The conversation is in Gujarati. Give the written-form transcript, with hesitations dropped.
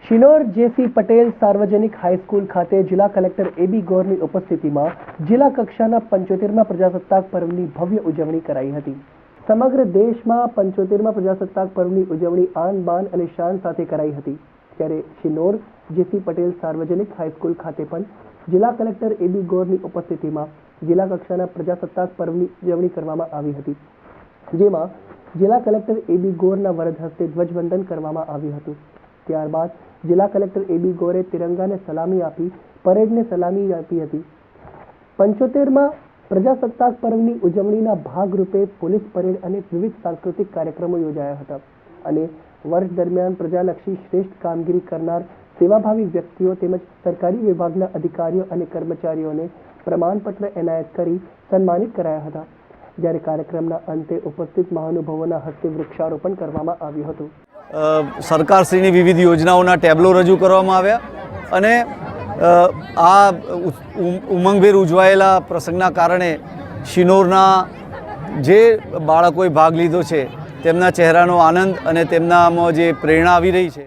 શિનોર જેસી પટેલ સાર્વજનિક હાઈસ્કૂલ ખાતે જિલ્લા કલેક્ટર એબી ગોરની ઉપસ્થિતિમાં જિલ્લા કક્ષાના 75મા પ્રજાસત્તાક પર્વની ભવ્ય ઉજવણી કરાઈ હતી। સમગ્ર દેશમાં 75મા પ્રજાસત્તાક પર્વની ઉજવણી આન બાન અને શાન સાથે કરાઈ હતી, ત્યારે શિનોર જેસી પટેલ સાર્વજનિક હાઈસ્કૂલ ખાતે પણ જિલ્લા કલેક્ટર એબી ગોરની ઉપસ્થિતિમાં જિલ્લા કક્ષાના પ્રજાસત્તાક પર્વની ઉજવણી કરવામાં આવી હતી, જેમાં જિલ્લા કલેક્ટર એબી ગોરના વરદ હસ્તે ધ્વજવંદન કરવામાં આવ્યું હતું। ત્યારબાદ જિલ્લા કલેક્ટર એબી ગોરે તિરંગાને સલામી આપી પરેડને સલામી આપી હતી। 75મા પ્રજાસત્તાક પર્વની ઉજવણીના ભાગરૂપે પોલીસ પરેડ અને વિવિધ સાંસ્કૃતિક કાર્યક્રમો યોજાયા હતા અને વર્ષ દરમિયાન પ્રજાલક્ષી શ્રેષ્ઠ કામગીરી કરનાર સેવાભાવી વ્યક્તિઓ તેમજ સરકારી વિભાગના અધિકારીઓ અને કર્મચારીઓને પ્રમાણપત્ર એનાયત કરી સન્માનિત કરાયા હતા, જ્યારે કાર્યક્રમના અંતે ઉપસ્થિત મહાનુભાવોના હસ્તે વૃક્ષારોપણ કરવામાં આવ્યું હતું। સરકારશ્રીની વિવિધ યોજનાઓના ટેબ્લો રજૂ કરવામાં આવ્યા અને આ ઉમંગભેર ઉજવાયેલા પ્રસંગના કારણે શિનોરના જે બાળકોએ ભાગ લીધો છે તેમના ચહેરાનો આનંદ અને તેમનામાં જે પ્રેરણા આવી રહી છે।